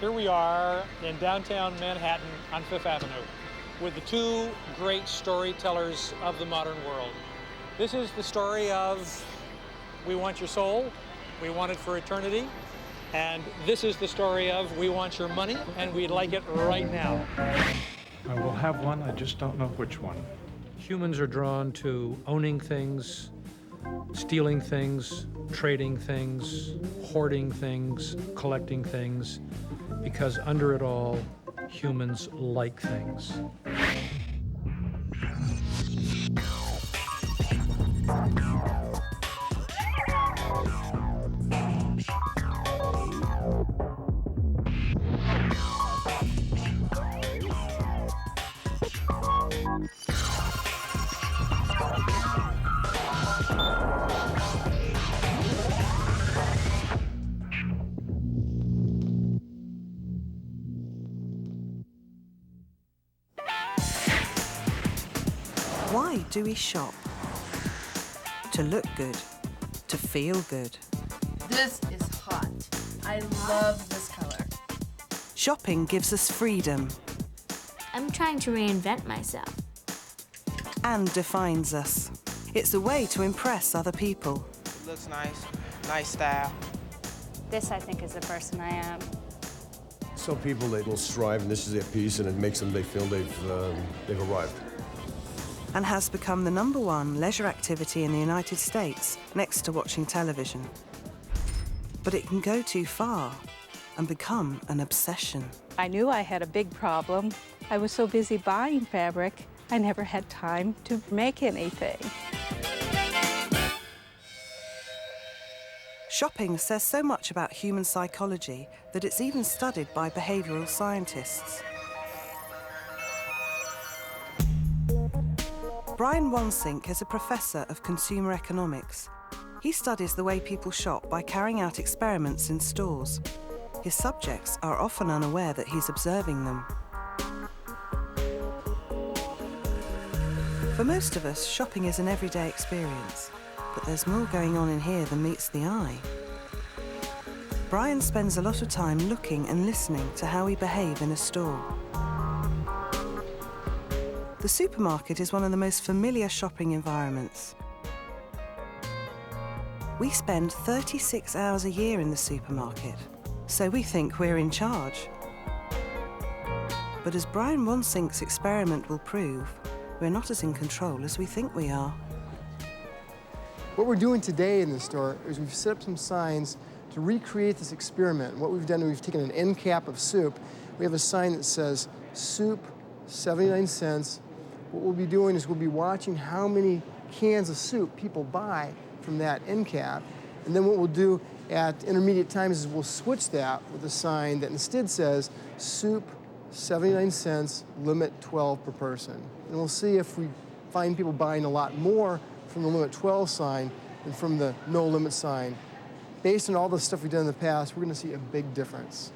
Here we are in downtown Manhattan on Fifth Avenue with the two great storytellers of the modern world. This is the story of We Want Your Soul, We Want It for Eternity, and this is the story of We Want Your Money, and we'd like it right now. I will have one, I just don't know which one. Humans are drawn to owning things, stealing things, trading things, hoarding things, collecting things, because under it all, humans like things. Why do we shop? To look good, to feel good. This is hot. I love this color. Shopping gives us freedom. I'm trying to reinvent myself. And defines us. It's a way to impress other people. It looks nice, nice style. This, I think, is the person I am. Some people, they will strive, and this is their piece, and it makes them, they feel they've arrived. And has become the #1 leisure activity in the United States, next to watching television. But it can go too far and become an obsession. I knew I had a big problem. I was so busy buying fabric, I never had time to make anything. Shopping says so much about human psychology that it's even studied by behavioral scientists. Brian Wansink is a professor of consumer economics. He studies the way people shop by carrying out experiments in stores. His subjects are often unaware that he's observing them. For most of us, shopping is an everyday experience, but there's more going on in here than meets the eye. Brian spends a lot of time looking and listening to how we behave in a store. The supermarket is one of the most familiar shopping environments. We spend 36 hours a year in the supermarket, so we think we're in charge. But as Brian Wansink's experiment will prove, we're not as in control as we think we are. What we're doing today in the store is we've set up some signs to recreate this experiment. What we've done is we've taken an end cap of soup. We have a sign that says, soup, 79 cents. What we'll be doing is we'll be watching how many cans of soup people buy from that end cap. And then what we'll do at intermediate times is we'll switch that with a sign that instead says, soup, 79 cents, limit 12 per person. And we'll see if we find people buying a lot more from the limit 12 sign than from the no limit sign. Based on all the stuff we've done in the past, we're going to see a big difference.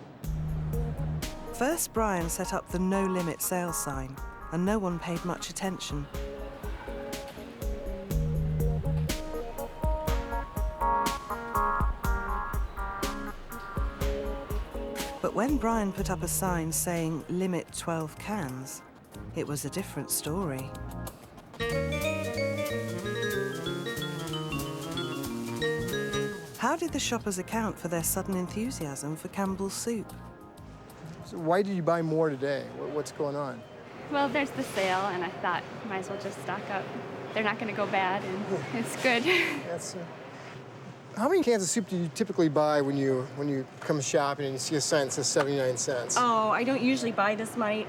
First, Brian set up the no limit sale sign, and no one paid much attention. But when Brian put up a sign saying limit 12 cans, it was a different story. How did the shoppers account for their sudden enthusiasm for Campbell's soup? So why did you buy more today? What's going on? Well, there's the sale, and I thought might as well just stock up. They're not going to go bad, and it's good. That's, how many cans of soup do you typically buy when you come shopping and you see a sign that says 79 cents? Oh, I don't usually buy this many,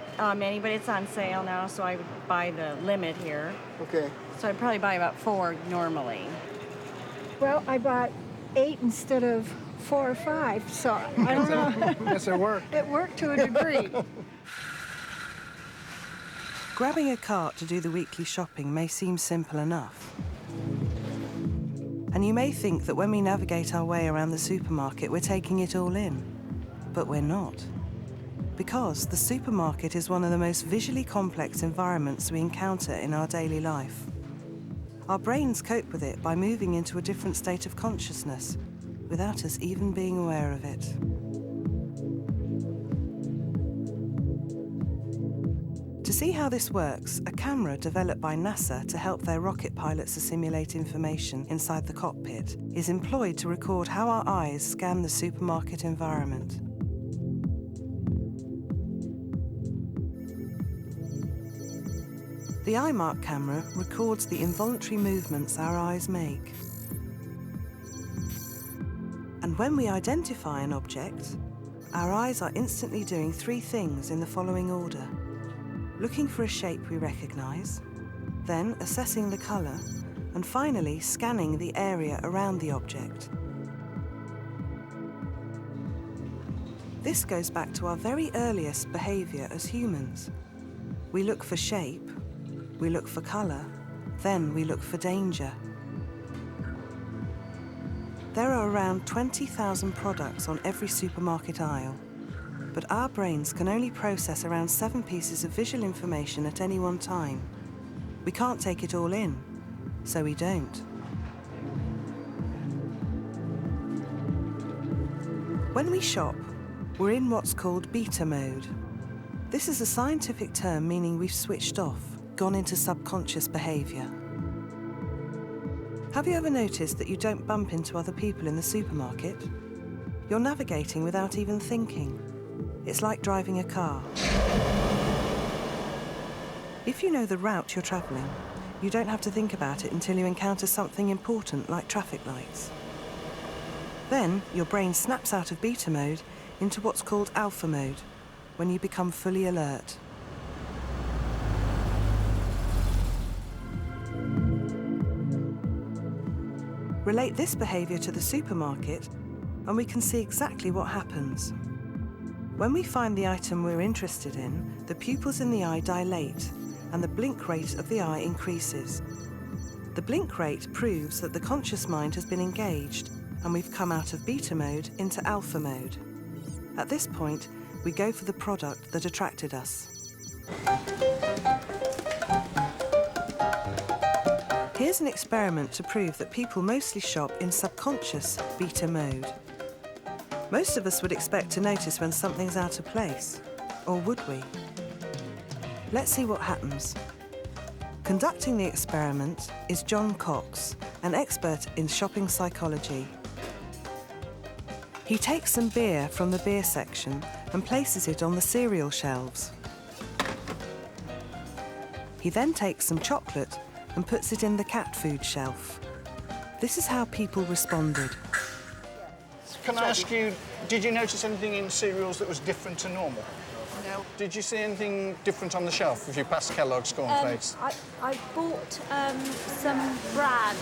but it's on sale now, so I would buy the limit here. Okay. So I'd probably buy about 4 normally. Well, I bought 8 instead of 4 or 5, so I don't know. Yes, it worked. It worked to a degree. Grabbing a cart to do the weekly shopping may seem simple enough. And you may think that when we navigate our way around the supermarket, we're taking it all in. But we're not. Because the supermarket is one of the most visually complex environments we encounter in our daily life. Our brains cope with it by moving into a different state of consciousness, without us even being aware of it. see how this works, a camera developed by NASA to help their rocket pilots assimilate information inside the cockpit is employed to record how our eyes scan the supermarket environment. The iMark camera records the involuntary movements our eyes make. And when we identify an object, our eyes are instantly doing three things in the following order. Looking for a shape we recognize, then assessing the color, and finally scanning the area around the object. This goes back to our very earliest behavior as humans. We look for shape, we look for color, then we look for danger. There are around 20,000 products on every supermarket aisle, but our brains can only process around 7 pieces of visual information at any one time. We can't take it all in, so we don't. When we shop, we're in what's called beta mode. This is a scientific term meaning we've switched off, gone into subconscious behavior. Have you ever noticed that you don't bump into other people in the supermarket? You're navigating without even thinking. It's like driving a car. If you know the route you're traveling, you don't have to think about it until you encounter something important like traffic lights. Then your brain snaps out of beta mode into what's called alpha mode, when you become fully alert. Relate this behavior to the supermarket, and we can see exactly what happens. When we find the item we're interested in, the pupils in the eye dilate, and the blink rate of the eye increases. The blink rate proves that the conscious mind has been engaged, and we've come out of beta mode into alpha mode. At this point, we go for the product that attracted us. Here's an experiment to prove that people mostly shop in subconscious beta mode. Most of us would expect to notice when something's out of place, or would we? Let's see what happens. Conducting the experiment is John Cox, an expert in shopping psychology. He takes some beer from the beer section and places it on the cereal shelves. He then takes some chocolate and puts it in the cat food shelf. This is how people responded. Can I ask you, did you notice anything in cereals that was different to normal? No. Did you see anything different on the shelf if you passed Kellogg's cornflakes? I bought some bran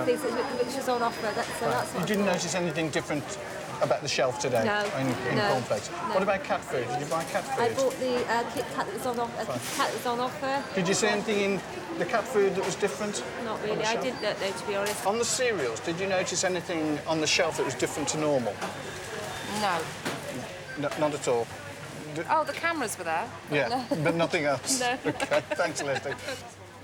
things which was on offer. That's You didn't notice anything different about the shelf today in cornflakes? No. What about cat food? Did you buy cat food? I bought the Kit Kat that was on offer. Kit Kat that was on offer. Did you see anything in the cat food that was different? Not really. I didn't know, to be honest. On the cereals, did you notice anything on the shelf that was different to normal? No. No, not at all. Oh, the cameras were there. Yeah, but nothing else. No. Okay, thanks, Leslie.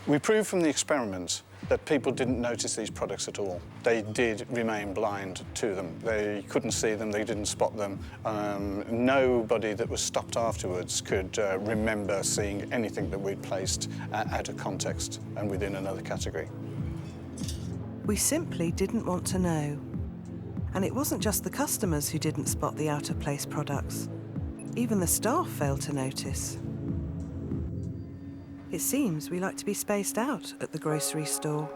We proved from the experiment that people didn't notice these products at all. They did remain blind to them. They couldn't see them, they didn't spot them. Nobody that was stopped afterwards could remember seeing anything that we'd placed out of context and within another category. We simply didn't want to know. And it wasn't just the customers who didn't spot the out-of-place products. Even the staff failed to notice. It seems we like to be spaced out at the grocery store.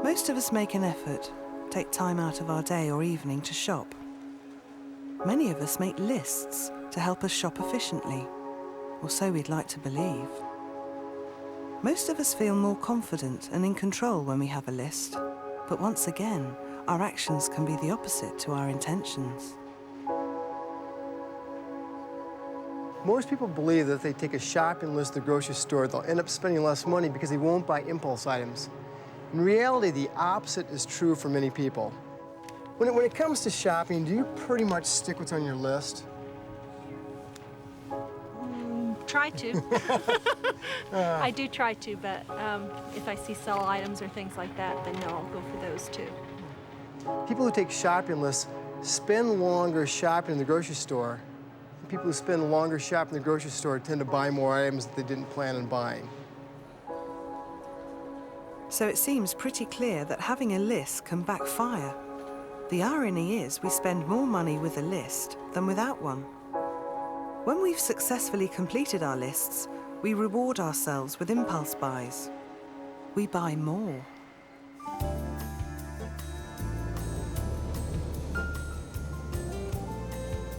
Most of us make an effort, take time out of our day or evening to shop. Many of us make lists to help us shop efficiently, or so we'd like to believe. Most of us feel more confident and in control when we have a list, but once again, our actions can be the opposite to our intentions. Most people believe that if they take a shopping list at the grocery store, they'll end up spending less money because they won't buy impulse items. In reality, the opposite is true for many people. When it comes to shopping, do you pretty much stick what's on your list? Try to. I do try to, but if I see sell items or things like that, then no, I'll go for those too. People who take shopping lists spend longer shopping in the grocery store, people who spend longer shopping in the grocery store tend to buy more items that they didn't plan on buying. So it seems pretty clear that having a list can backfire. The irony is we spend more money with a list than without one. When we've successfully completed our lists, we reward ourselves with impulse buys. We buy more.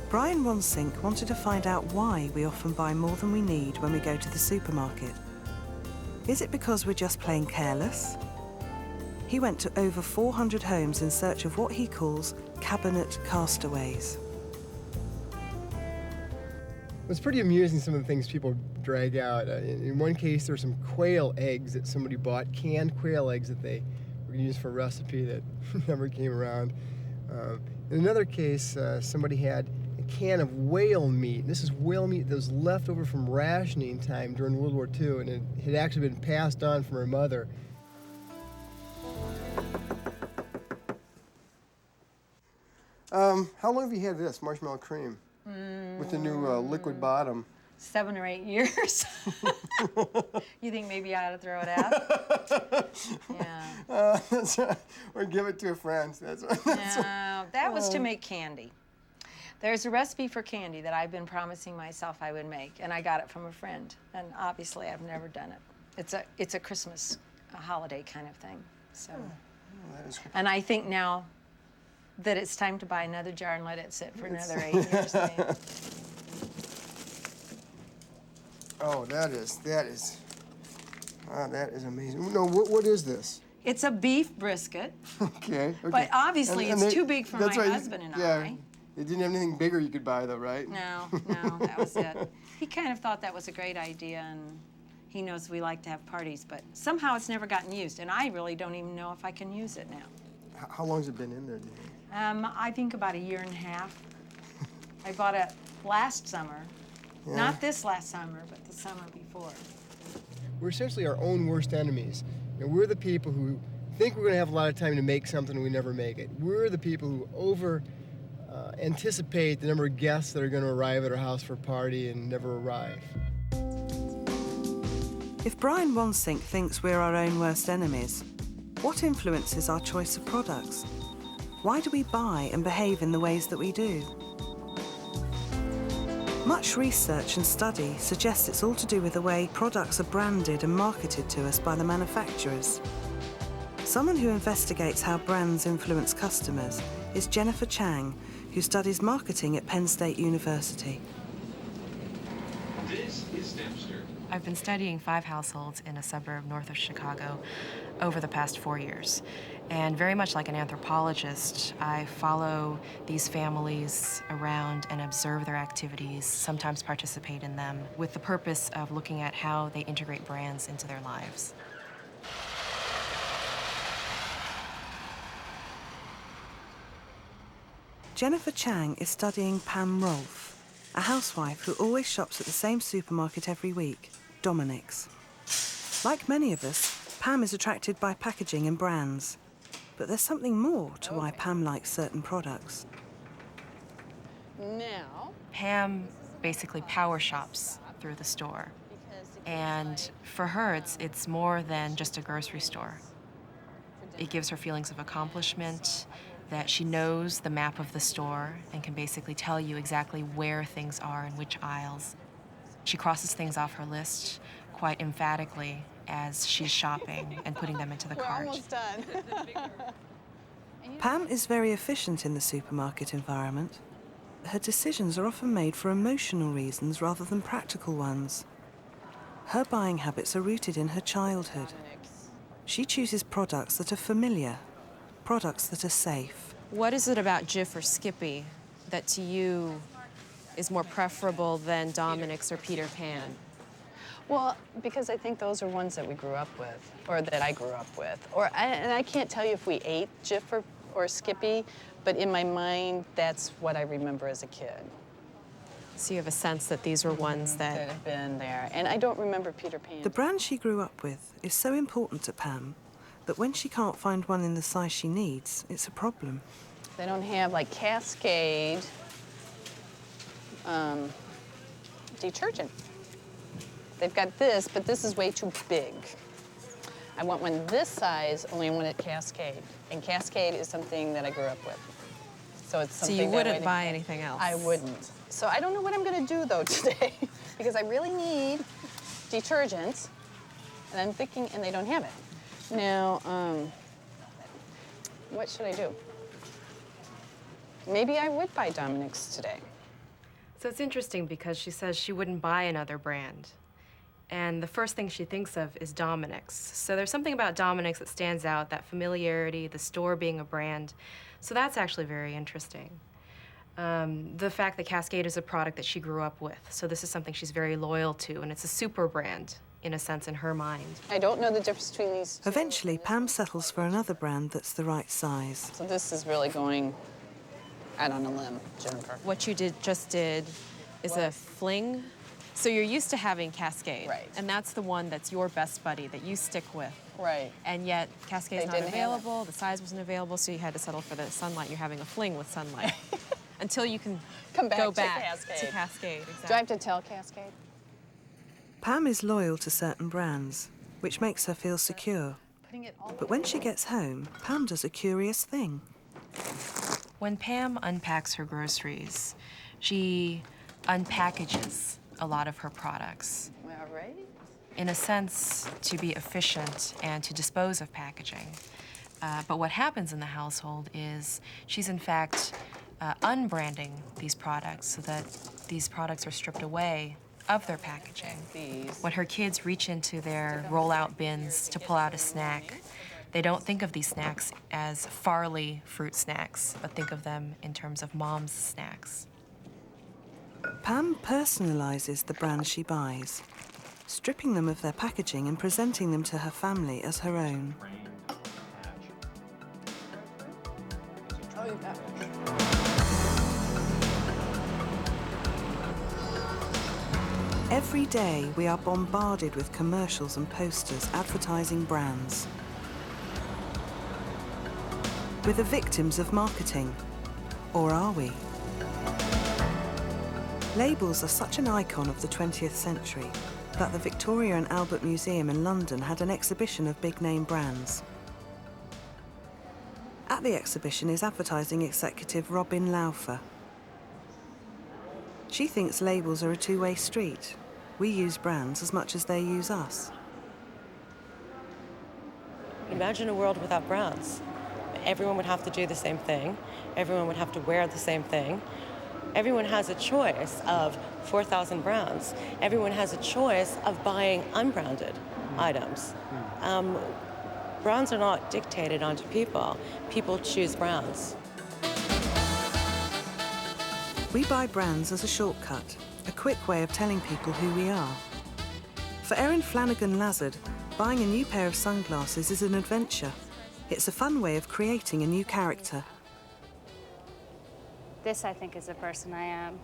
Brian Wansink wanted to find out why we often buy more than we need when we go to the supermarket. Is it because we're just plain careless? He went to over 400 homes in search of what he calls cabinet castaways. It's pretty amusing, some of the things people drag out. In one case, there were some quail eggs that somebody bought, canned quail eggs that they were going to use for a recipe that never came around. In another case, somebody had a can of whale meat. This is whale meat that was left over from rationing time during World War II, and it had actually been passed on from her mother. How long have you had this, marshmallow cream? With the new liquid bottom. 7 or 8 years. You think maybe I ought to throw it out? Yeah. That's right. Or give it to a friend. That's right. No, that was to make candy. There's a recipe for candy that I've been promising myself I would make, and I got it from a friend. And obviously, I've never done it. It's a Christmas, holiday kind of thing. So, and I think now that it's time to buy another jar and let it sit for another 8 years. Oh, that is amazing. No, what is this? It's a beef brisket. Okay. But obviously it's too big for my right, husband and yeah, I. They didn't have anything bigger you could buy, though, right? No, that was it. He kind of thought that was a great idea, and he knows we like to have parties, but somehow it's never gotten used, and I really don't even know if I can use it now. How long has it been in there, do you think? I think about 1.5 years. I bought it last summer. Yeah. Not this last summer, but the summer before. We're essentially our own worst enemies. And we're the people who think we're going to have a lot of time to make something and we never make it. We're the people who anticipate the number of guests that are going to arrive at our house for a party and never arrive. If Brian Wansink thinks we're our own worst enemies, what influences our choice of products? Why do we buy and behave in the ways that we do? Much research and study suggests it's all to do with the way products are branded and marketed to us by the manufacturers. Someone who investigates how brands influence customers is Jennifer Chang, who studies marketing at Penn State University. This is Dempster. I've been studying 5 households in a suburb north of Chicago over the past 4 years. And very much like an anthropologist, I follow these families around and observe their activities, sometimes participate in them, with the purpose of looking at how they integrate brands into their lives. Jennifer Chang is studying Pam Rolfe, a housewife who always shops at the same supermarket every week, Dominic's. Like many of us, Pam is attracted by packaging and brands. But there's something more to why Pam likes certain products. Now, Pam basically power shops through the store. And for her, it's more than just a grocery store. It gives her feelings of accomplishment, that she knows the map of the store and can basically tell you exactly where things are in which aisles. She crosses things off her list quite emphatically as she's shopping and putting them into the cart. We're almost done. Pam is very efficient in the supermarket environment. Her decisions are often made for emotional reasons rather than practical ones. Her buying habits are rooted in her childhood. She chooses products that are familiar, products that are safe. What is it about Jif or Skippy that to you is more preferable than Dominic's or Peter Pan? Well, because I think those are ones that we grew up with, or that I grew up with. And I can't tell you if we ate Jif or Skippy, but in my mind, that's what I remember as a kid. So you have a sense that these were ones that have been there. And I don't remember Peter Pan. The brand she grew up with is so important to Pam that when she can't find one in the size she needs, it's a problem. They don't have like Cascade, detergent. They've got this, but this is way too big. I want one this size, only I want it Cascade. And Cascade is something that I grew up with. So it's something So you wouldn't buy anything else? I wouldn't. So I don't know what I'm gonna do though today, because I really need detergent, and I'm thinking, and they don't have it. Now, what should I do? Maybe I would buy Dominic's today. So it's interesting because she says she wouldn't buy another brand. And the first thing she thinks of is Dominic's. So there's something about Dominic's that stands out, that familiarity, the store being a brand. So that's actually very interesting. The fact that Cascade is a product that she grew up with. So this is something she's very loyal to, and it's a super brand, in a sense, in her mind. I don't know the difference between these two. Eventually, Pam settles for another brand that's the right size. So this is really going out on a limb, Jennifer. What you just did is a fling. So you're used to having Cascade. Right. And that's the one that's your best buddy that you stick with. Right. And yet Cascade's They not didn't have available, the size wasn't available, so you had to settle for the Sunlight. You're having a fling with Sunlight. Until you can go back to Cascade. Exactly. Do I have to tell Cascade? Pam is loyal to certain brands, which makes her feel secure. But when she gets home, Pam does a curious thing. When Pam unpacks her groceries, she unpackages a lot of her products. All right. In a sense, to be efficient and to dispose of packaging. But what happens in the household is she's in fact unbranding these products so that these products are stripped away of their packaging. When her kids reach into their roll-out bins to pull out a snack, they don't think of these snacks as Farley fruit snacks, but think of them in terms of mom's snacks. Pam personalizes the brands she buys, stripping them of their packaging and presenting them to her family as her own. Oh, you got it. Every day, we are bombarded with commercials and posters advertising brands. We're the victims of marketing, or are we? Labels are such an icon of the 20th century that the Victoria and Albert Museum in London had an exhibition of big-name brands. At the exhibition is advertising executive Robin Laufer. She thinks labels are a two-way street. We use brands as much as they use us. Imagine a world without brands. Everyone would have to do the same thing. Everyone would have to wear the same thing. Everyone has a choice of 4,000 brands. Everyone has a choice of buying unbranded items. Brands are not dictated onto people. People choose brands. We buy brands as a shortcut, a quick way of telling people who we are. For Erin Flanagan-Lazard, buying a new pair of sunglasses is an adventure. It's a fun way of creating a new character. This, I think, is the person I am.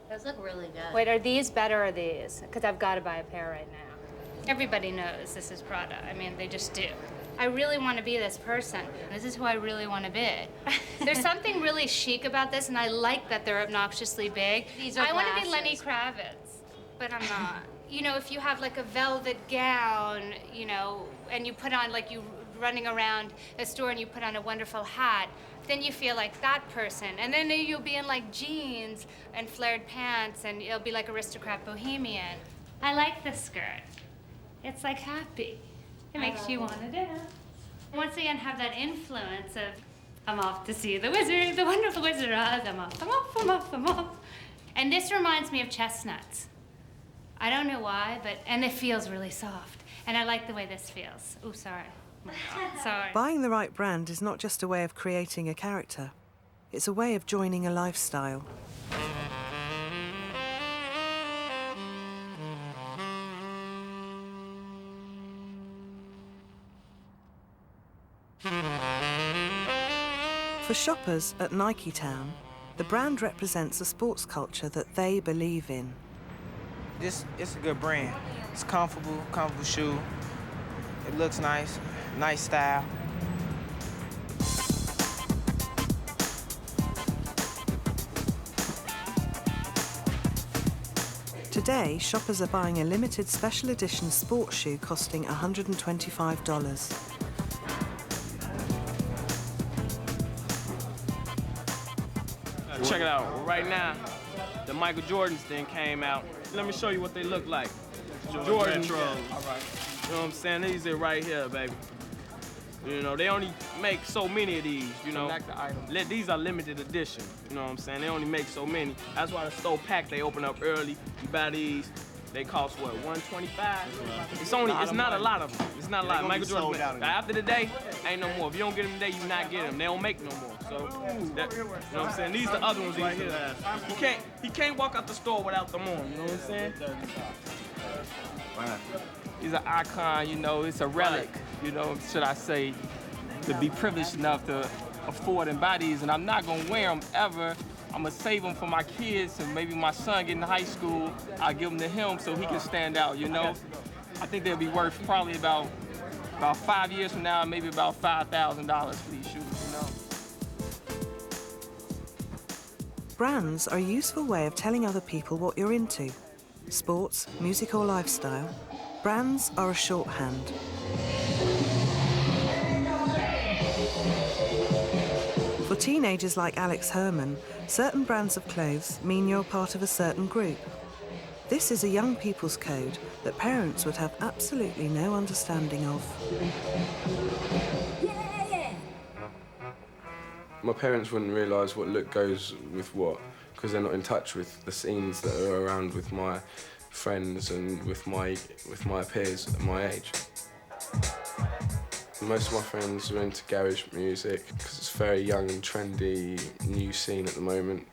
Those look really good. Wait, are these better or these? Because I've got to buy a pair right now. Everybody knows this is Prada. I mean, they just do. I really want to be this person. This is who I really want to be. There's something really chic about this, and I like that they're obnoxiously big. These are I want to be glasses. Lenny Kravitz, but I'm not. You know, if you have like a velvet gown, you know, and you put on, like you running around a store and you put on a wonderful hat, then you feel like that person. And then you'll be in like jeans and flared pants, and it'll be like aristocrat bohemian. I like this skirt. It's like happy. It makes you want to dance. Once again, have that influence of, I'm off to see the wizard, the wonderful Wizard of Oz. I'm off, I'm off, I'm off, I'm off. And this reminds me of chestnuts. I don't know why, and it feels really soft. And I like the way this feels. Ooh, sorry. Oh my God, sorry. Buying the right brand is not just a way of creating a character. It's a way of joining a lifestyle. For shoppers at Nike Town, the brand represents a sports culture that they believe in. It's a good brand. It's comfortable shoe. It looks nice, nice style. Today, shoppers are buying a limited special edition sports shoe costing $125. Check it out. Right now, the Michael Jordans thing came out. Let me show you what they look like. Jordan Retro. All right. You know what I'm saying? These are right here, baby. You know, they only make so many of these, you know. These are limited edition, you know what I'm saying? They only make so many. That's why the store pack, they open up early. You buy these, they cost what, $125? It's not a lot of them. It's not a lot. Michael Jordan, after the day, ain't no more. If you don't get them today, you not get them. They don't make no more. So, that, you know what I'm saying? These are the other ones right here. He can't walk out the store without them on, you know what I'm saying? He's an icon, you know, it's a relic, you know, should I say, to be privileged enough to afford and buy these, and I'm not gonna wear them ever. I'm gonna save them for my kids, and maybe my son getting to high school, I'll give them to him so he can stand out, you know? I think they'll be worth probably about 5 years from now, maybe about $5,000 for these shoes, you know? Brands are a useful way of telling other people what you're into. Sports, music or lifestyle. Brands are a shorthand. For teenagers like Alex Herman, certain brands of clothes mean you're part of a certain group. This is a young people's code that parents would have absolutely no understanding of. My parents wouldn't realise what look goes with what, because they're not in touch with the scenes that are around with my friends and with my peers at my age. Most of my friends are into garage music because it's a very young and trendy new scene at the moment.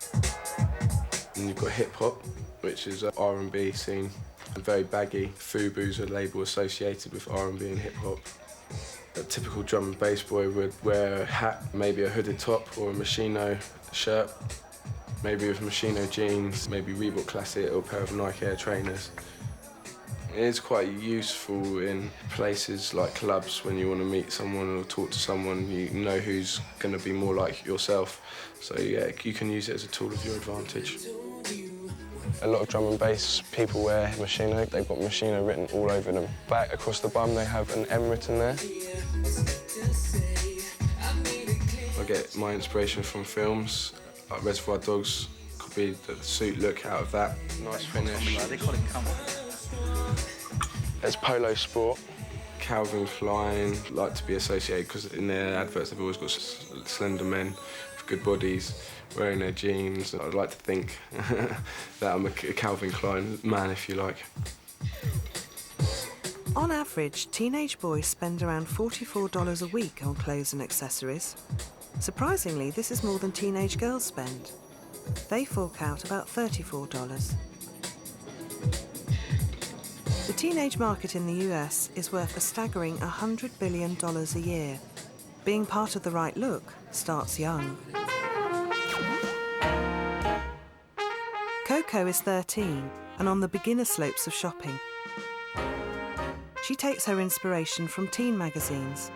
And you've got hip hop, which is an R&B scene, and very baggy. FUBU's a label associated with R&B and hip hop. A typical drum and bass boy would wear a hat, maybe a hooded top or a Moschino shirt. Maybe with Moschino jeans, maybe Reebok Classic or a pair of Nike Air trainers. It is quite useful in places like clubs when you want to meet someone or talk to someone, you know who's going to be more like yourself. So yeah, you can use it as a tool of your advantage. A lot of drum and bass people wear Moschino. They've got Moschino written all over them. Back across the bum, they have an M written there. I get my inspiration from films. Like Reservoir Dogs could be the suit look out of that. Nice finish. They call it comfort. There's Polo Sport. Calvin Klein like to be associated because in their adverts they've always got slender men with good bodies wearing their jeans. I'd like to think that I'm a Calvin Klein man, if you like. On average, teenage boys spend around $44 a week on clothes and accessories. Surprisingly, this is more than teenage girls spend. They fork out about $34. The teenage market in the US is worth a staggering $100 billion a year. Being part of the right look starts young. Coco is 13 and on the beginner slopes of shopping. She takes her inspiration from teen magazines.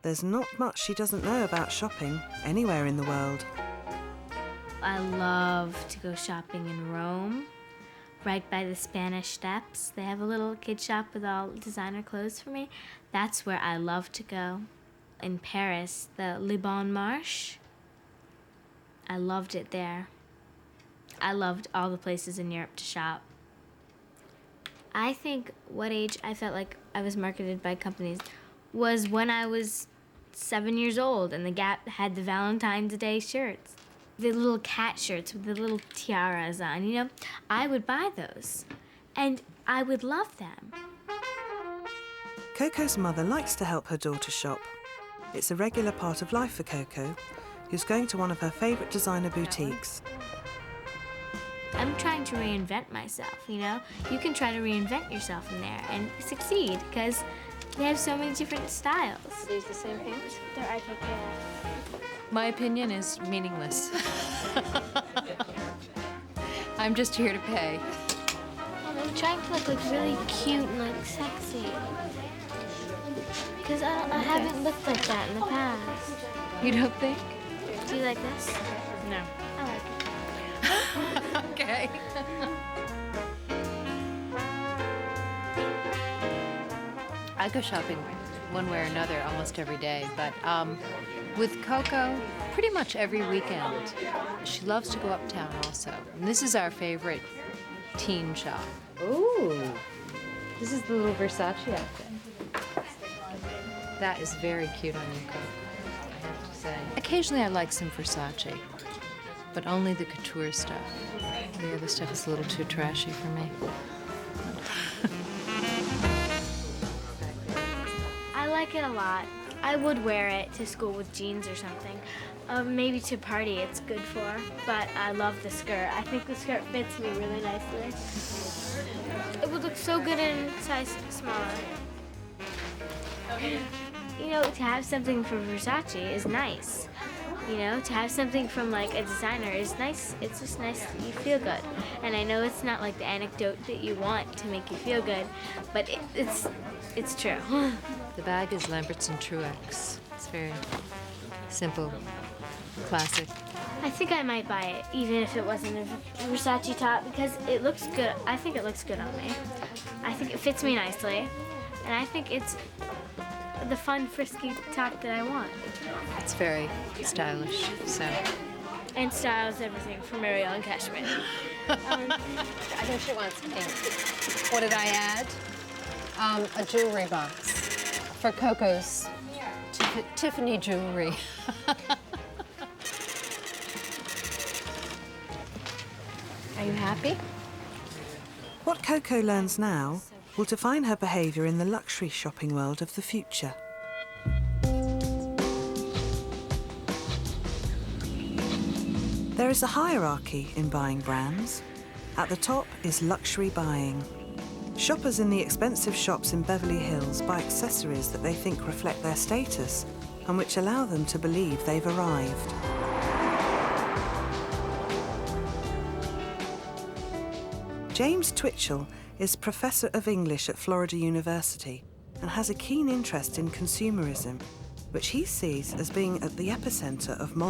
There's not much she doesn't know about shopping anywhere in the world. I love to go shopping in Rome, right by the Spanish Steps. They have a little kid shop with all designer clothes for me. That's where I love to go. In Paris, the Le Bon Marché. I loved it there. I loved all the places in Europe to shop. I think what age I felt like I was marketed by companies was when I was 7 years old and the Gap had the Valentine's Day shirts. The little cat shirts with the little tiaras on, you know? I would buy those and I would love them. Coco's mother likes to help her daughter shop. It's a regular part of life for Coco, who's going to one of her favourite designer boutiques. I'm trying to reinvent myself, you know? You can try to reinvent yourself in there and succeed because they have so many different styles. Are these the same pants? They're IKK. My opinion is meaningless. I'm just here to pay. I'm trying to look like really cute and like sexy. Because I haven't looked like that in the past. You don't think? Do you like this? No. I like it. Okay. I go shopping one way or another almost every day, but with Coco, pretty much every weekend. She loves to go uptown also. And this is our favorite teen shop. Ooh, this is the little Versace outfit. That is very cute on you, Coco, I have to say. Occasionally I like some Versace, but only the couture stuff. The other stuff is a little too trashy for me. I like it a lot. I would wear it to school with jeans or something. Maybe to party it's good for, but I love the skirt. I think the skirt fits me really nicely. It would look so good in size smaller. You know, to have something from Versace is nice. You know, to have something from like a designer is nice. It's just nice that you feel good. And I know it's not like the anecdote that you want to make you feel good, but it's true. The bag is Lambert's and Truex. It's very simple, classic. I think I might buy it, even if it wasn't a Versace top, because it looks good. I think it looks good on me. I think it fits me nicely, and I think it's the fun, frisky top that I want. It's very stylish, so. And styles everything from Ariel and Cashmere. I think she wants pink. What did I add? A jewelry box for Coco's Tiffany jewelry. Are you happy? What Coco learns now will define her behaviour in the luxury shopping world of the future. There is a hierarchy in buying brands. At the top is luxury buying. Shoppers in the expensive shops in Beverly Hills buy accessories that they think reflect their status and which allow them to believe they've arrived. James Twitchell is Professor of English at Florida University and has a keen interest in consumerism, which he sees as being at the epicenter of modern